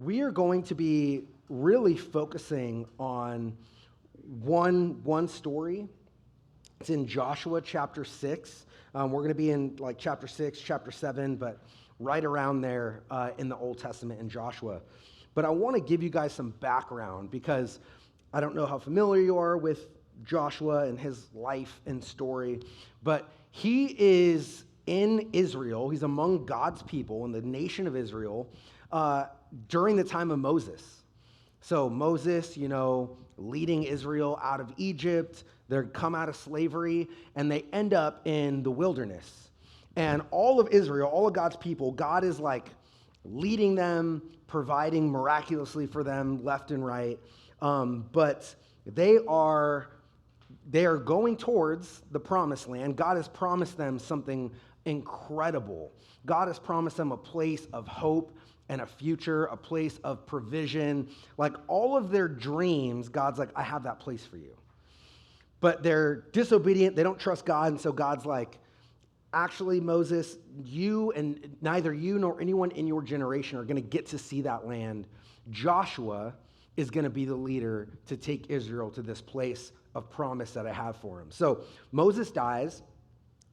We are going to be really focusing on one story. It's in Joshua chapter 6. We're going to be in like chapter 6, chapter 7, but right around there in the Old Testament in Joshua. But I want to give you guys some background because I don't know how familiar you are with Joshua and his life and story, but he is in Israel. He's among God's people in the nation of Israel during the time of Moses. So Moses, leading Israel out of Egypt, they come out of slavery, and they end up in the wilderness. And all of Israel, all of God's people, God is like leading them, providing miraculously for them left and right. But they are going towards the promised land. God has promised them something incredible. God has promised them a place of hope and a future, a place of provision. Like all of their dreams, God's like, I have that place for you. But they're disobedient. They don't trust God. And so God's like, actually, Moses, you and neither you nor anyone in your generation are going to get to see that land. Joshua is going to be the leader to take Israel to this place of promise that I have for him. So Moses dies.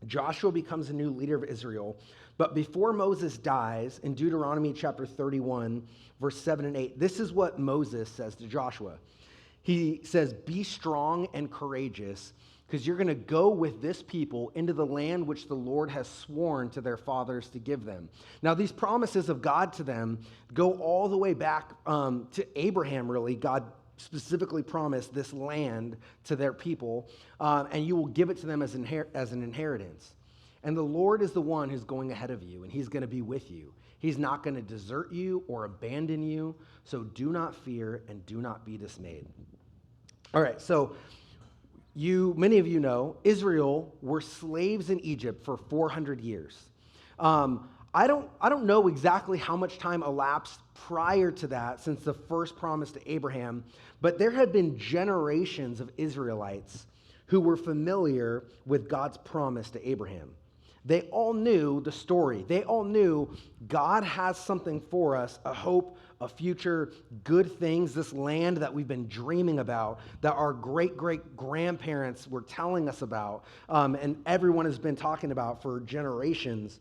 Joshua becomes a new leader of Israel. But before Moses dies, in Deuteronomy chapter 31, verse 7 and 8, this is what Moses says to Joshua. He says, be strong and courageous, because you're going to go with this people into the land which the Lord has sworn to their fathers to give them. Now, these promises of God to them go all the way back to Abraham, really. God specifically promised this land to their people, and you will give it to them as an inheritance. And the Lord is the one who's going ahead of you, and he's going to be with you. He's not going to desert you or abandon you, so do not fear and do not be dismayed. All right, so many of you know, Israel were slaves in Egypt for 400 years. I don't know exactly how much time elapsed prior to that since the first promise to Abraham, but there had been generations of Israelites who were familiar with God's promise to Abraham. They all knew the story. They all knew God has something for us, a hope, a future, good things, this land that we've been dreaming about, that our great-great-grandparents were telling us about, and everyone has been talking about for generations.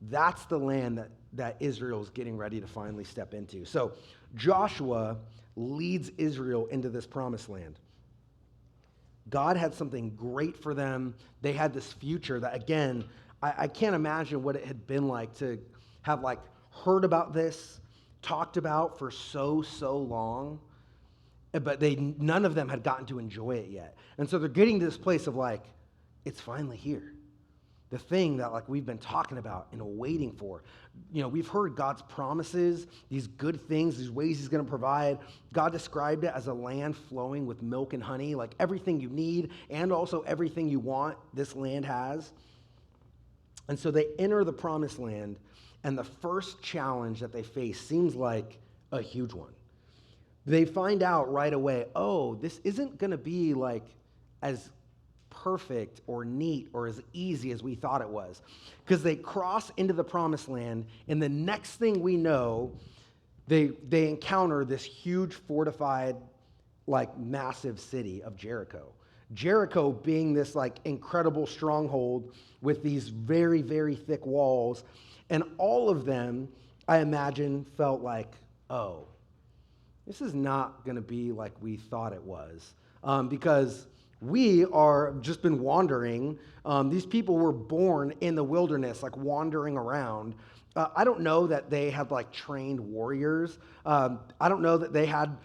That's the land that Israel's getting ready to finally step into. So Joshua leads Israel into this promised land. God had something great for them. They had this future that, again, I can't imagine what it had been like to have heard about this, talked about for so long, but none of them had gotten to enjoy it yet. And so they're getting to this place of it's finally here. The thing that we've been talking about and waiting for. We've heard God's promises, these good things, these ways he's going to provide. God described it as a land flowing with milk and honey, like everything you need and also everything you want, this land has. And so they enter the promised land, and the first challenge that they face seems like a huge one. They find out right away, this isn't going to be as perfect or neat or as easy as we thought it was. Because they cross into the promised land, and the next thing we know, they encounter this huge fortified, massive city of Jericho. Jericho being this incredible stronghold with these very, very thick walls. And all of them, I imagine, felt this is not going to be like we thought it was. Because we are just been wandering. These people were born in the wilderness, wandering around. I don't know that they had trained warriors. I don't know that they had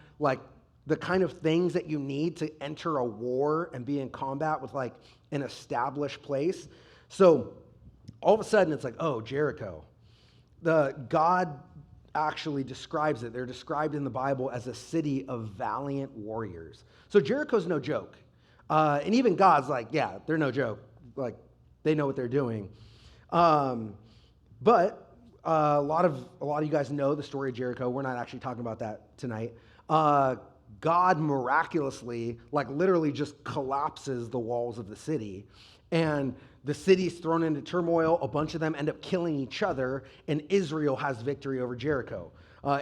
the kind of things that you need to enter a war and be in combat with an established place. So all of a sudden it's Jericho. God actually describes it. They're described in the Bible as a city of valiant warriors. So Jericho's no joke. And even God's they're no joke. They know what they're doing. But a lot of you guys know the story of Jericho. We're not actually talking about that tonight. God miraculously, literally just collapses the walls of the city. And the city's thrown into turmoil. A bunch of them end up killing each other, and Israel has victory over Jericho.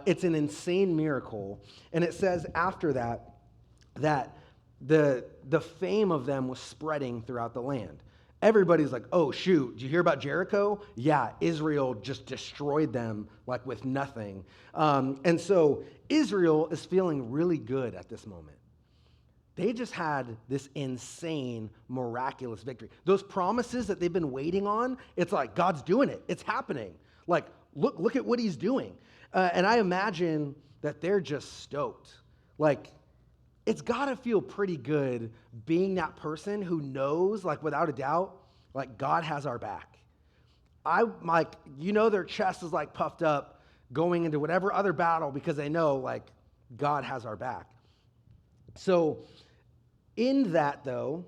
It's an insane miracle. And it says after that the fame of them was spreading throughout the land. Everybody's like, oh, shoot, did you hear about Jericho? Yeah, Israel just destroyed them like with nothing. And so Israel is feeling really good at this moment. They just had this insane, miraculous victory. Those promises that they've been waiting on, it's like God's doing it. It's happening. Like, look at what he's doing. And I imagine that they're just stoked. Like, it's got to feel pretty good being that person who knows, like, without a doubt, like, God has our back. Their chest is, like, puffed up going into whatever other battle because they know, like, God has our back. So in that, though,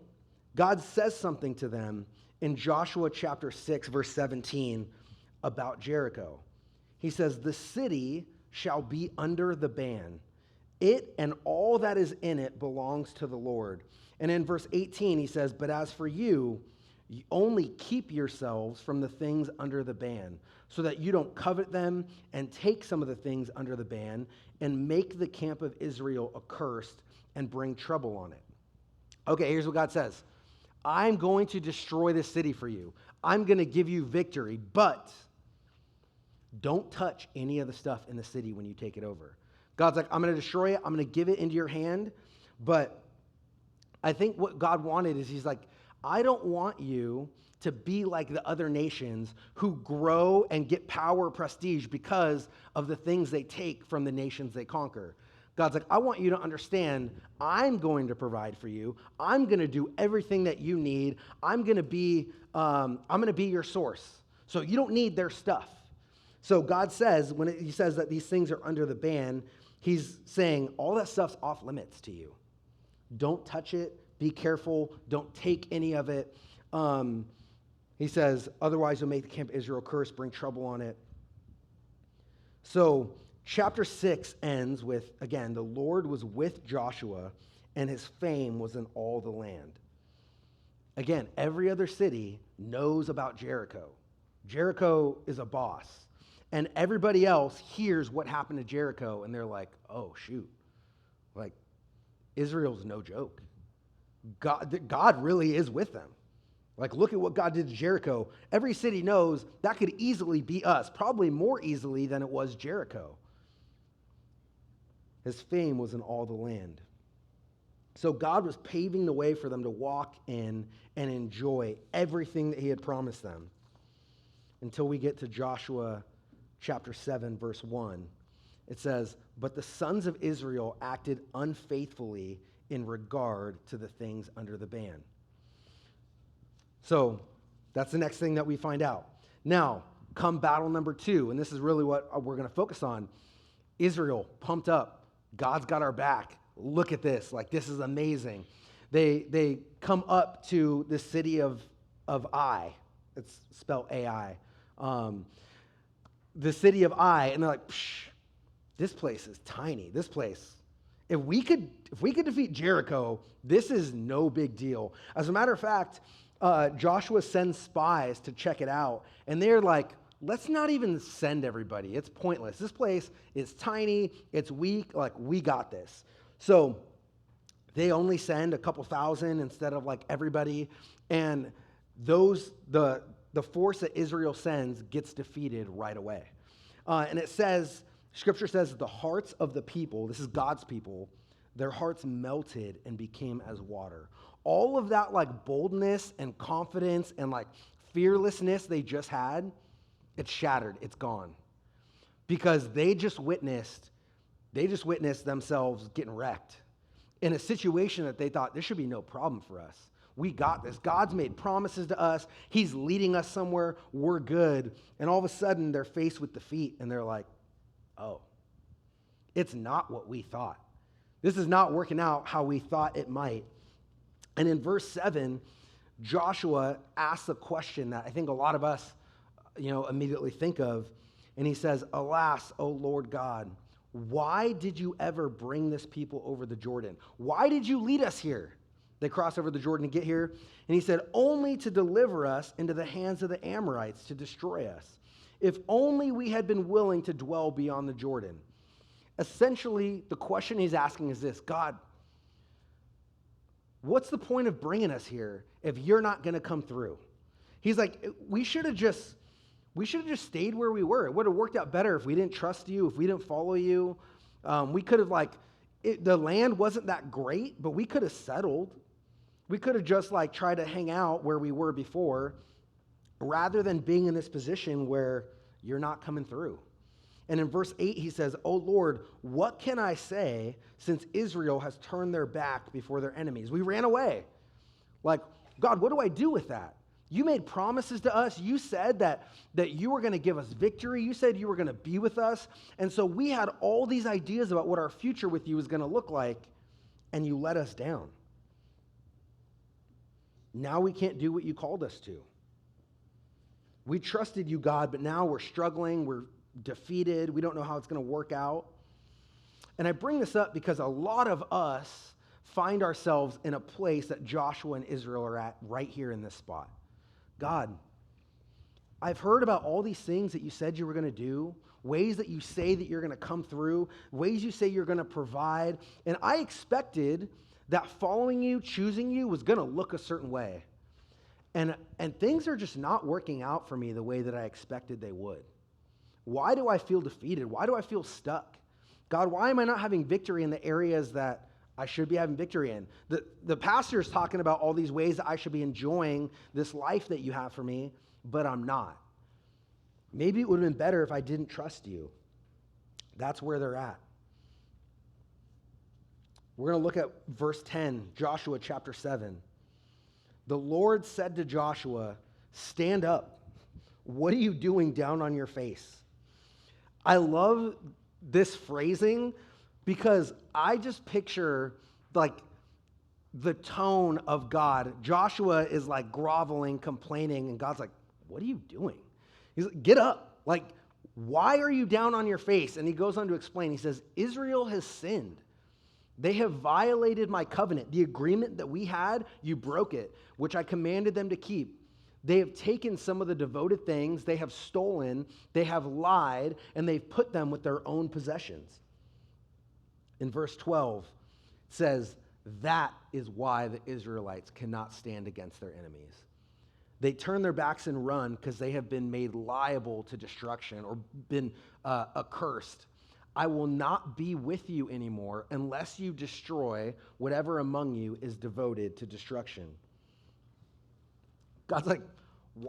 God says something to them in Joshua chapter 6, verse 17 about Jericho. He says, the city shall be under the ban. It and all that is in it belongs to the Lord. And in verse 18, he says, but as for you, you only keep yourselves from the things under the ban, so that you don't covet them and take some of the things under the ban and make the camp of Israel accursed and bring trouble on it. Okay, here's what God says. I'm going to destroy this city for you. I'm going to give you victory, but don't touch any of the stuff in the city when you take it over. God's like, I'm going to destroy it. I'm going to give it into your hand. But I think what God wanted is he's like, I don't want you to be like the other nations who grow and get power, prestige because of the things they take from the nations they conquer. God's like, I want you to understand I'm going to provide for you. I'm going to do everything that you need. I'm going to be your source. So you don't need their stuff. So God says, when he says that these things are under the ban, he's saying all that stuff's off limits to you. Don't touch it. Be careful. Don't take any of it. He says, otherwise you'll make the camp of Israel curse, bring trouble on it. So chapter 6 ends with, again, the Lord was with Joshua, and his fame was in all the land. Again, every other city knows about Jericho. Jericho is a boss. And everybody else hears what happened to Jericho, and they're like, oh, shoot. Like, Israel's no joke. God really is with them. Like, look at what God did to Jericho. Every city knows that could easily be us, probably more easily than it was Jericho. His fame was in all the land. So God was paving the way for them to walk in and enjoy everything that he had promised them until we get to Joshua chapter 7, verse 1. It says, but the sons of Israel acted unfaithfully in regard to the things under the ban. So that's the next thing that we find out. Now, come battle number 2, and this is really what we're going to focus on. Israel, pumped up. God's got our back. Look at this. Like, this is amazing. They come up to the city of Ai. It's spelled A-I. The city of Ai, and they're like, psh, this place is tiny. This place, if we could defeat Jericho, this is no big deal. As a matter of fact, Joshua sends spies to check it out, and they're like, let's not even send everybody. It's pointless. This place is tiny. It's weak. Like, we got this. So they only send a couple thousand instead of like everybody, and the force that Israel sends gets defeated right away. And it says, Scripture says, the hearts of the people, this is God's people, their hearts melted and became as water. All of that like boldness and confidence and like fearlessness they just had, it's shattered, it's gone. Because they just witnessed themselves getting wrecked in a situation that they thought, this should be no problem for us. We got this. God's made promises to us. He's leading us somewhere. We're good. And all of a sudden, they're faced with defeat, and they're like, oh, it's not what we thought. This is not working out how we thought it might. And in verse 7, Joshua asks a question that I think a lot of us, immediately think of. And he says, alas, O Lord God, why did you ever bring this people over the Jordan? Why did you lead us here? They cross over the Jordan to get here. And he said, only to deliver us into the hands of the Amorites to destroy us. If only we had been willing to dwell beyond the Jordan. Essentially, the question he's asking is this: God, what's the point of bringing us here if you're not going to come through? He's like, we should have just stayed where we were. It would have worked out better if we didn't trust you, if we didn't follow you. We could have the land wasn't that great, but we could have settled. We could have just tried to hang out where we were before, rather than being in this position where you're not coming through. And in verse 8, he says, "O Lord, what can I say since Israel has turned their back before their enemies? We ran away. God, what do I do with that? You made promises to us. You said that you were going to give us victory. You said you were going to be with us. And so we had all these ideas about what our future with you was going to look like, and you let us down. Now we can't do what you called us to. We trusted you, God, but now we're struggling. We're defeated. We don't know how it's going to work out." And I bring this up because a lot of us find ourselves in a place that Joshua and Israel are at right here in this spot. God, I've heard about all these things that you said you were going to do, ways that you say that you're going to come through, ways you say you're going to provide, and I expected that following you, choosing you, was going to look a certain way. And things are just not working out for me the way that I expected they would. Why do I feel defeated? Why do I feel stuck? God, why am I not having victory in the areas that I should be having victory in? The pastor is talking about all these ways that I should be enjoying this life that you have for me, but I'm not. Maybe it would have been better if I didn't trust you. That's where they're at. We're going to look at verse 10, Joshua chapter 7. The Lord said to Joshua, "Stand up. What are you doing down on your face?" I love this phrasing because I just picture the tone of God. Joshua is groveling, complaining, and God's like, "What are you doing?" He's like, "Get up. Why are you down on your face?" And he goes on to explain. He says, "Israel has sinned. They have violated my covenant. The agreement that we had, you broke it, which I commanded them to keep. They have taken some of the devoted things, they have stolen, they have lied, and they've put them with their own possessions." In verse 12, it says, "That is why the Israelites cannot stand against their enemies. They turn their backs and run because they have been made liable to destruction or been accursed. I will not be with you anymore unless you destroy whatever among you is devoted to destruction." God's like,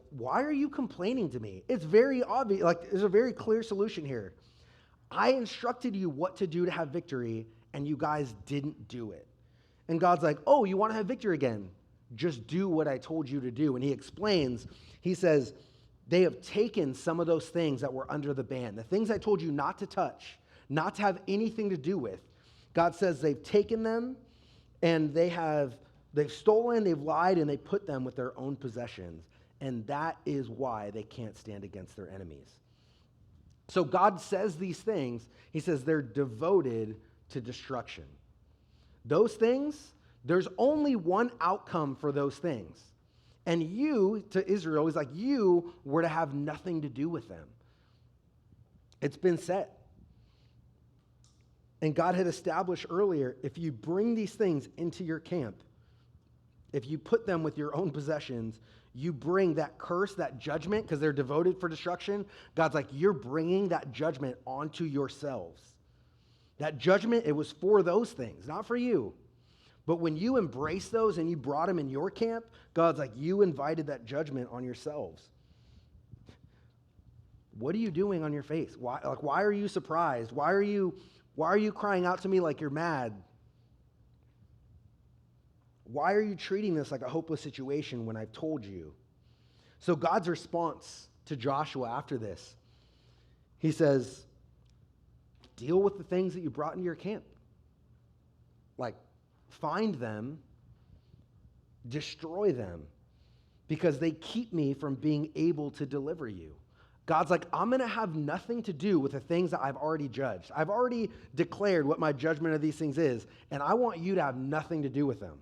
why are you complaining to me? It's very obvious. There's a very clear solution here. I instructed you what to do to have victory, and you guys didn't do it. And God's like, "Oh, you want to have victory again? Just do what I told you to do." And he explains, he says, they have taken some of those things that were under the ban, the things I told you not to touch, not to have anything to do with. God says they've taken them, and they've stolen, they've lied, and they put them with their own possessions. And that is why they can't stand against their enemies. So God says these things. He says they're devoted to destruction. Those things, there's only one outcome for those things. And you, to Israel, he's like, you were to have nothing to do with them. It's been set. And God had established earlier, if you bring these things into your camp, if you put them with your own possessions, you bring that curse, that judgment, because they're devoted for destruction. God's like, you're bringing that judgment onto yourselves. That judgment, it was for those things, not for you. But when you embrace those and you brought them in your camp, God's like, you invited that judgment on yourselves. What are you doing on your face? Why are you surprised? Why are you crying out to me like you're mad? Why are you treating this like a hopeless situation when I've told you? So God's response to Joshua after this, he says, deal with the things that you brought into your camp. Find them, destroy them, because they keep me from being able to deliver you. God's like, I'm going to have nothing to do with the things that I've already judged. I've already declared what my judgment of these things is, and I want you to have nothing to do with them.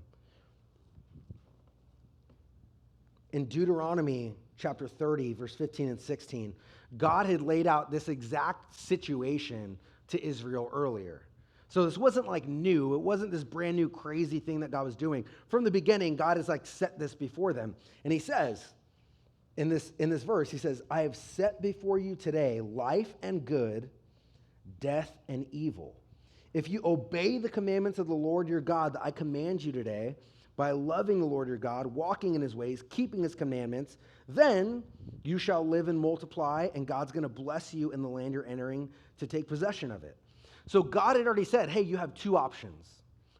In Deuteronomy chapter 30, verse 15 and 16, God had laid out this exact situation to Israel earlier. So this wasn't like new. It wasn't this brand new crazy thing that God was doing. From the beginning, God has like set this before them. And he says in this verse, he says, I have set before you today life and good, death and evil. If you obey the commandments of the Lord your God that I command you today, by loving the Lord your God, walking in his ways, keeping his commandments, then you shall live and multiply, and God's going to bless you in the land you're entering to take possession of it. So God had already said, hey, you have two options.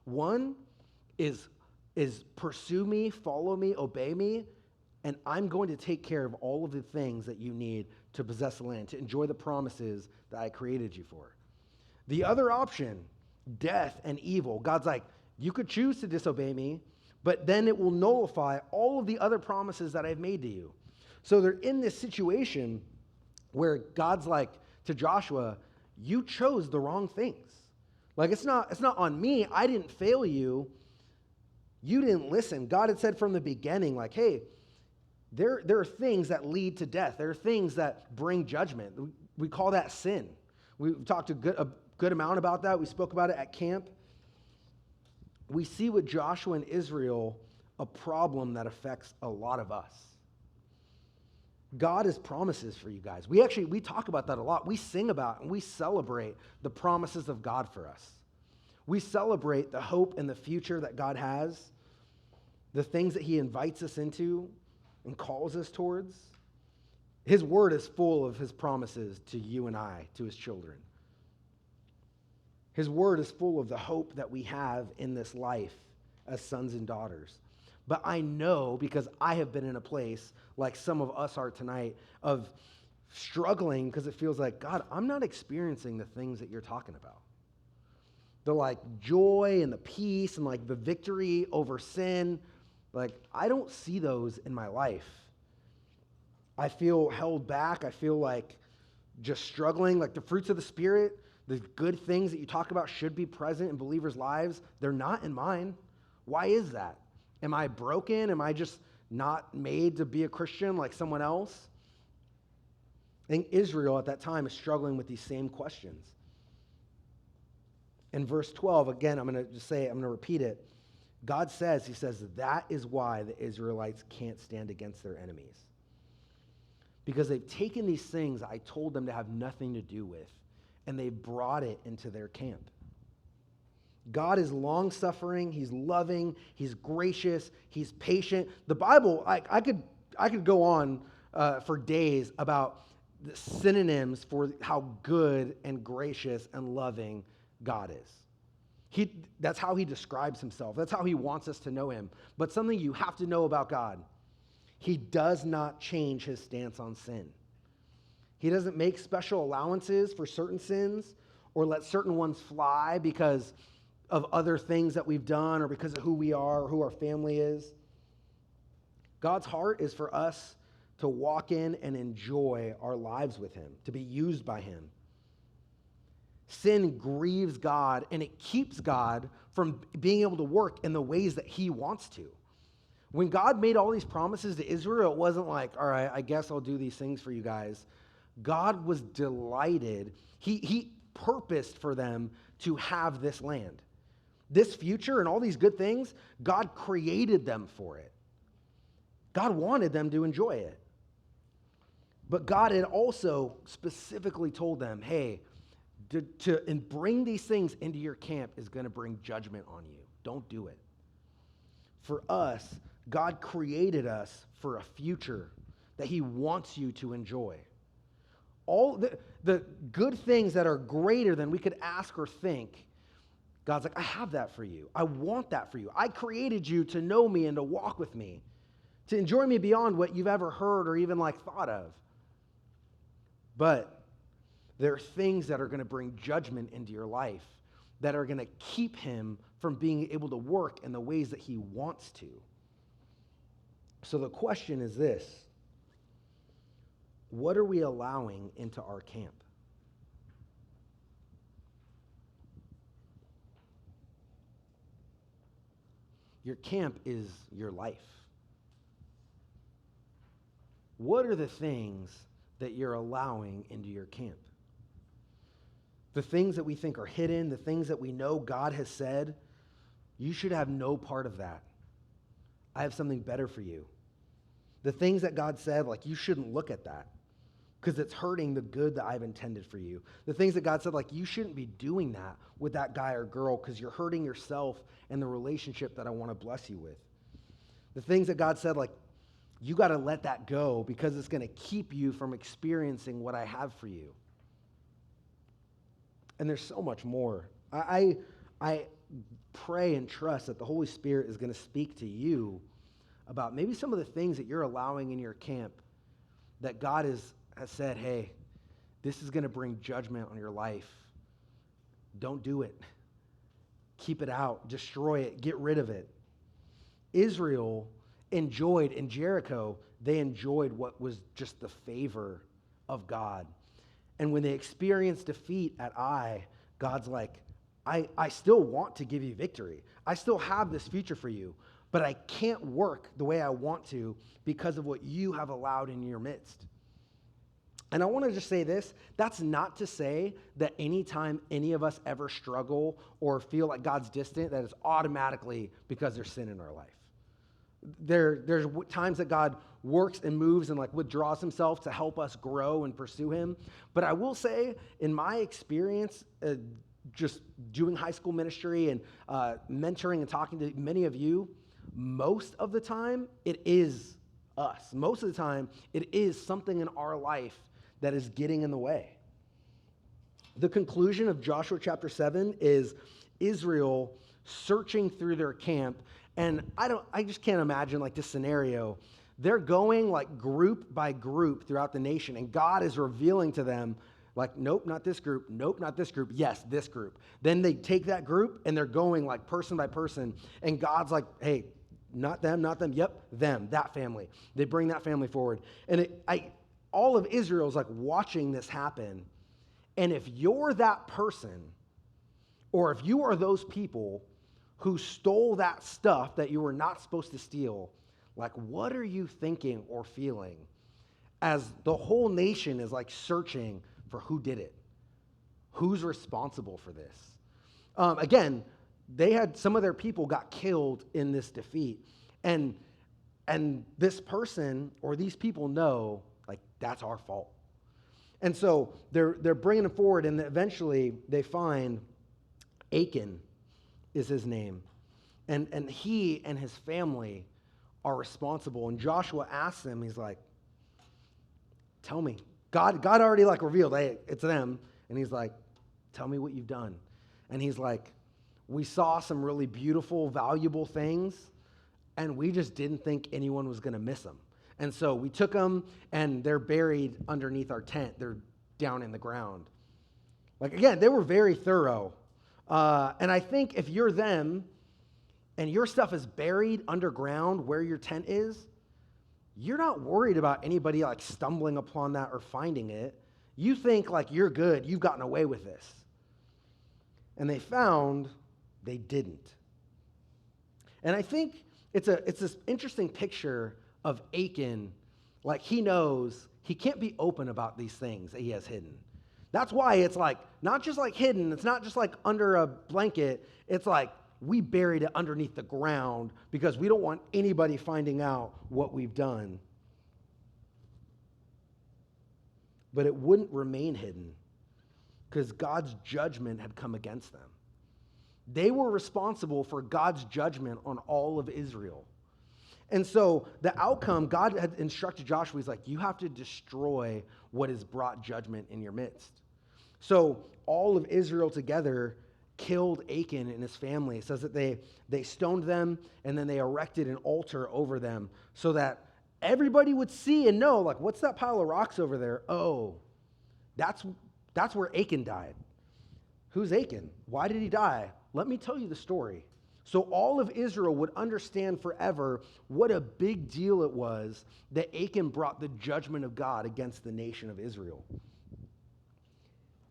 One is pursue me, follow me, obey me, and I'm going to take care of all of the things that you need to possess the land, to enjoy the promises that I created you for. The other option, death and evil, God's like, you could choose to disobey me, but then it will nullify all of the other promises that I've made to you. So they're in this situation where God's like to Joshua, you chose the wrong things. Like it's not on me. I didn't fail you. You didn't listen. God had said from the beginning, like, hey, there are things that lead to death. There are things that bring judgment. We call that sin. We've talked a good amount about that. We spoke about it at camp. We see with Joshua and Israel a problem that affects a lot of us. God has promises for you guys. We talk about that a lot. We sing about and we celebrate the promises of God for us. We celebrate the hope and the future that God has, the things that he invites us into and calls us towards. His word is full of his promises to you and I, to his children. His word is full of the hope that we have in this life as sons and daughters. But I know, because I have been in a place like some of us are tonight, of struggling because it feels like, God, I'm not experiencing the things that you're talking about. The like joy and the peace and like the victory over sin, like I don't see those in my life. I feel held back. I feel like just struggling, like the fruits of the Spirit, the good things that you talk about should be present in believers' lives. They're not in mine. Why is that? Am I broken? Am I just not made to be a Christian like someone else? I think Israel at that time is struggling with these same questions. In verse 12, again, I'm going to repeat it. God says, he says, that is why the Israelites can't stand against their enemies. Because they've taken these things I told them to have nothing to do with, and they've brought it into their camp. God is long-suffering, he's loving, he's gracious, he's patient. The Bible, I could go on for days about the synonyms for how good and gracious and loving God is. That's how he describes himself. That's how he wants us to know him. But something you have to know about God, he does not change his stance on sin. He doesn't make special allowances for certain sins or let certain ones fly because of other things that we've done or because of who we are or who our family is. God's heart is for us to walk in and enjoy our lives with him, to be used by him. Sin grieves God, and it keeps God from being able to work in the ways that he wants to. When God made all these promises to Israel, it wasn't like, all right, I guess I'll do these things for you guys. God was delighted. He purposed for them to have this land. This future and all these good things, God created them for it. God wanted them to enjoy it. But God had also specifically told them, hey, to bring these things into your camp is going to bring judgment on you. Don't do it. For us, God created us for a future that he wants you to enjoy. All the good things that are greater than we could ask or think, God's like, I have that for you. I want that for you. I created you to know me and to walk with me, to enjoy me beyond what you've ever heard or even like thought of. But there are things that are going to bring judgment into your life that are going to keep him from being able to work in the ways that he wants to. So the question is this: what are we allowing into our camp? Your camp is your life. What are the things that you're allowing into your camp. The things that we think are hidden, the things that we know God has said, you should have no part of that. I have something better for you. The things that God said, like, you shouldn't look at that because it's hurting the good that I've intended for you. The things that God said, like, you shouldn't be doing that with that guy or girl because you're hurting yourself and the relationship that I want to bless you with. The things that God said, like, you got to let that go because it's going to keep you from experiencing what I have for you. And there's so much more. I pray and trust that the Holy Spirit is going to speak to you about maybe some of the things that you're allowing in your camp that God has said, hey, this is going to bring judgment on your life. Don't do it. Keep it out. Destroy it. Get rid of it. Israel enjoyed, in Jericho, they enjoyed what was just the favor of God. And when they experienced defeat at Ai, God's like, I still want to give you victory. I still have this future for you, but I can't work the way I want to because of what you have allowed in your midst. And I want to just say this, that's not to say that anytime any of us ever struggle or feel like God's distant, that it's automatically because there's sin in our life. There's times that God works and moves and like withdraws himself to help us grow and pursue him. But I will say, in my experience, just doing high school ministry and mentoring and talking to many of you, most of the time it is us. Most of the time it is something in our life that is getting in the way. The conclusion of Joshua chapter 7 is Israel searching through their camp. And I just can't imagine like this scenario. They're going like group by group throughout the nation, and God is revealing to them like, nope, not this group. Nope, not this group. Yes, this group. Then they take that group and they're going like person by person, and God's like, hey, not them, not them. Yep, them, that family. They bring that family forward. And all of Israel is like watching this happen. And if you're that person, or if you are those people who stole that stuff that you were not supposed to steal, like, what are you thinking or feeling as the whole nation is like searching for who did it? Who's responsible for this? Again, they had some of their people got killed in this defeat. And this person or these people know, like, that's our fault. And so they're bringing them forward, and eventually they find Achan is his name. And he and his family are responsible. And Joshua asks him, he's like, tell me. God already like revealed, hey, it's them. And he's like, tell me what you've done. And he's like, we saw some really beautiful, valuable things, and we just didn't think anyone was going to miss them. And so we took them, and they're buried underneath our tent. They're down in the ground. Like, again, they were very thorough. And I think if you're them and your stuff is buried underground where your tent is, you're not worried about anybody like stumbling upon that or finding it. You think like you're good. You've gotten away with this. And they found they didn't. And I think it's this interesting picture of Achan. Like, he knows he can't be open about these things that he has hidden. That's why it's like, not just like hidden, it's not just like under a blanket, it's like we buried it underneath the ground because we don't want anybody finding out what we've done. But it wouldn't remain hidden because God's judgment had come against them. They were responsible for God's judgment on all of Israel. And so the outcome, God had instructed Joshua, he's like, you have to destroy what has brought judgment in your midst. So all of Israel together killed Achan and his family. It says that they stoned them, and then they erected an altar over them so that everybody would see and know, like, what's that pile of rocks over there? Oh, that's where Achan died. Who's Achan? Why did he die? Let me tell you the story. So all of Israel would understand forever what a big deal it was that Achan brought the judgment of God against the nation of Israel.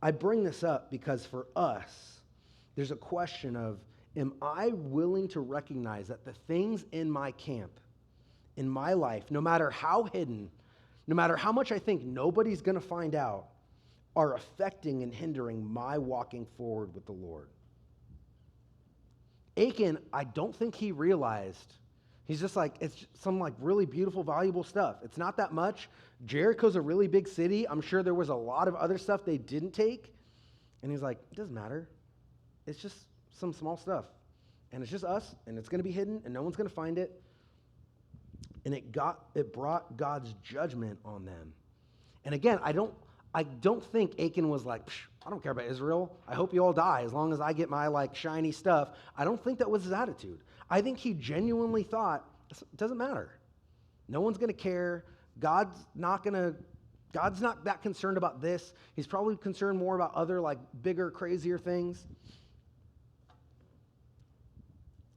I bring this up because for us, there's a question of, am I willing to recognize that the things in my camp, in my life, no matter how hidden, no matter how much I think nobody's going to find out, are affecting and hindering my walking forward with the Lord. Achan, I don't think he realized. He's just like, it's some like really beautiful, valuable stuff. It's not that much. Jericho's a really big city. I'm sure there was a lot of other stuff they didn't take. And he's like, it doesn't matter. It's just some small stuff. And it's just us, and it's going to be hidden, and no one's going to find it. And it brought God's judgment on them. And again, I don't think Achan was like, I don't care about Israel. I hope you all die as long as I get my like shiny stuff. I don't think that was his attitude. I think he genuinely thought, it doesn't matter. No one's going to care. God's not that concerned about this. He's probably concerned more about other like bigger, crazier things.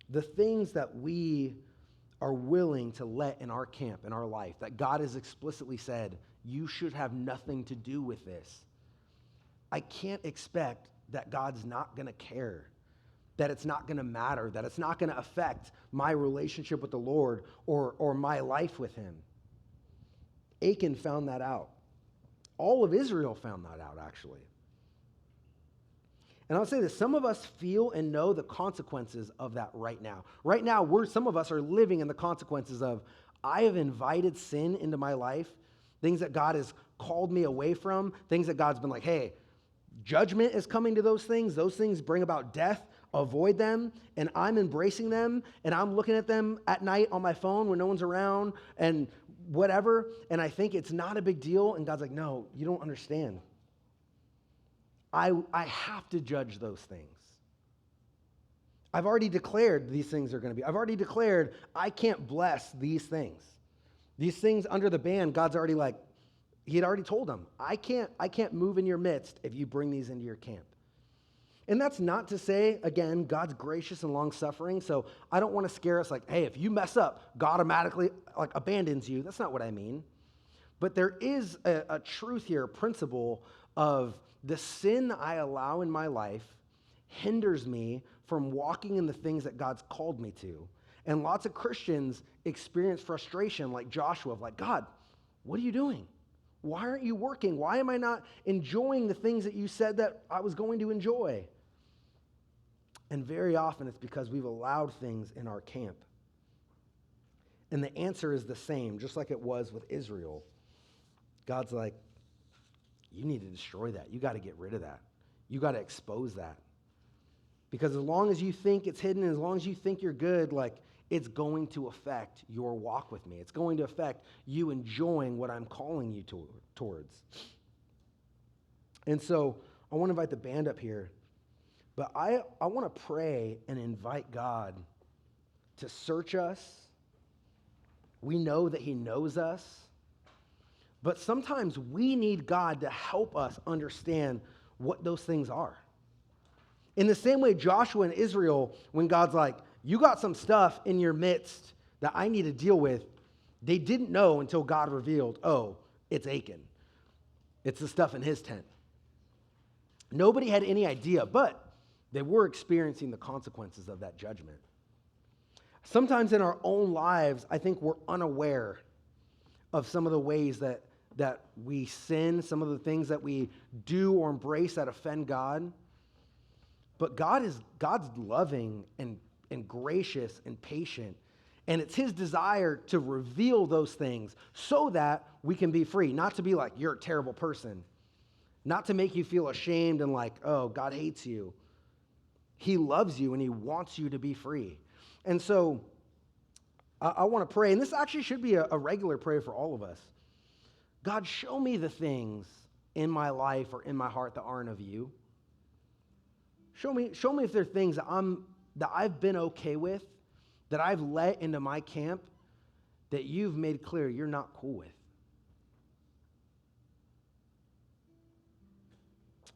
The things that we are willing to let in our camp, in our life, that God has explicitly said, you should have nothing to do with this. I can't expect that God's not going to care, that it's not going to matter, that it's not going to affect my relationship with the Lord or my life with him. Achan found that out. All of Israel found that out, actually. And I'll say this, some of us feel and know the consequences of that right now. Right now, some of us are living in the consequences of, I have invited sin into my life, things that God has called me away from, things that God's been like, hey, judgment is coming to those things bring about death, avoid them, and I'm embracing them, and I'm looking at them at night on my phone when no one's around, and whatever, and I think it's not a big deal, and God's like, no, you don't understand. I have to judge those things. I've already declared these things are going to be. I've already declared I can't bless these things. These things under the ban, God's already like, he had already told them, I can't move in your midst if you bring these into your camp. And that's not to say, again, God's gracious and long-suffering, so I don't want to scare us like, hey, if you mess up, God automatically like abandons you. That's not what I mean. But there is a truth here, a principle of the sin I allow in my life hinders me from walking in the things that God's called me to. And lots of Christians experience frustration like Joshua of like, God, what are you doing? Why aren't you working? Why am I not enjoying the things that you said that I was going to enjoy? And very often it's because we've allowed things in our camp. And the answer is the same, just like it was with Israel. God's like, you need to destroy that. You got to get rid of that. You got to expose that. Because as long as you think it's hidden, as long as you think you're good, like it's going to affect your walk with me. It's going to affect you enjoying what I'm calling you towards. And so I want to invite the band up here. But I want to pray and invite God to search us. We know that he knows us. But sometimes we need God to help us understand what those things are. In the same way, Joshua and Israel, when God's like, you got some stuff in your midst that I need to deal with, they didn't know until God revealed, oh, it's Achan. It's the stuff in his tent. Nobody had any idea, but they were experiencing the consequences of that judgment. Sometimes in our own lives, I think we're unaware of some of the ways that we sin, some of the things that we do or embrace that offend God. But God's loving and gracious and patient. And it's his desire to reveal those things so that we can be free. Not to be like, you're a terrible person. Not to make you feel ashamed and like, oh, God hates you. He loves you and he wants you to be free. And so I want to pray, and this actually should be a regular prayer for all of us. God, show me the things in my life or in my heart that aren't of you. Show me if there are things that I've been okay with, that I've let into my camp, that you've made clear you're not cool with.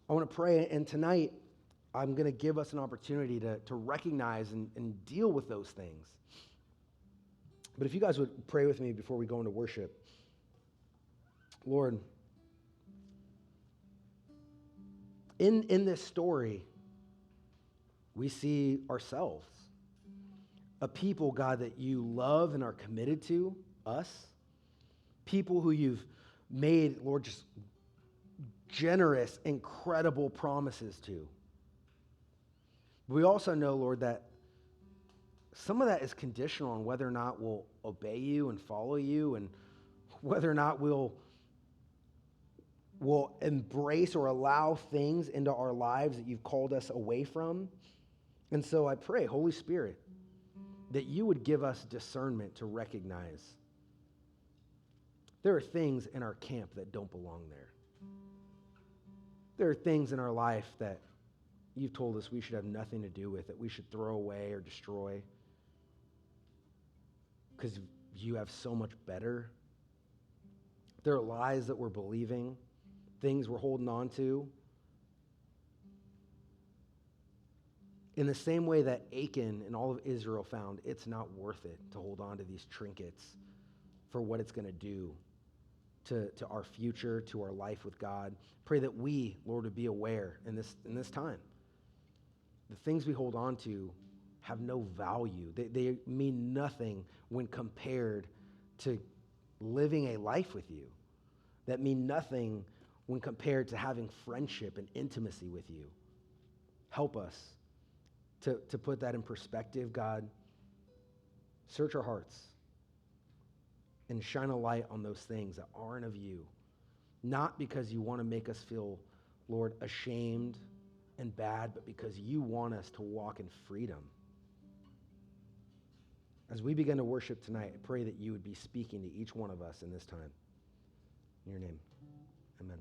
I want to pray, and tonight I'm going to give us an opportunity to recognize and deal with those things. But if you guys would pray with me before we go into worship. Lord, in this story, we see ourselves, a people, God, that you love and are committed to, us, people who you've made, Lord, just generous, incredible promises to. We also know, Lord, that some of that is conditional on whether or not we'll obey you and follow you, and whether or not we'll embrace or allow things into our lives that you've called us away from. And so I pray, Holy Spirit, that you would give us discernment to recognize there are things in our camp that don't belong there. There are things in our life that you've told us we should have nothing to do with, that we should throw away or destroy, because you have so much better. There are lies that we're believing, things we're holding on to. In the same way that Achan and all of Israel found it's not worth it to hold on to these trinkets for what it's going to do to our future, to our life with God. Pray that we, Lord, would be aware in this time. The things we hold on to have no value. They mean nothing when compared to living a life with you. That mean nothing when compared to having friendship and intimacy with you. Help us to put that in perspective, God. Search our hearts and shine a light on those things that aren't of you. Not because you want to make us feel, Lord, ashamed and bad, but because you want us to walk in freedom. As we begin to worship tonight, I pray that you would be speaking to each one of us in this time. In your name, amen.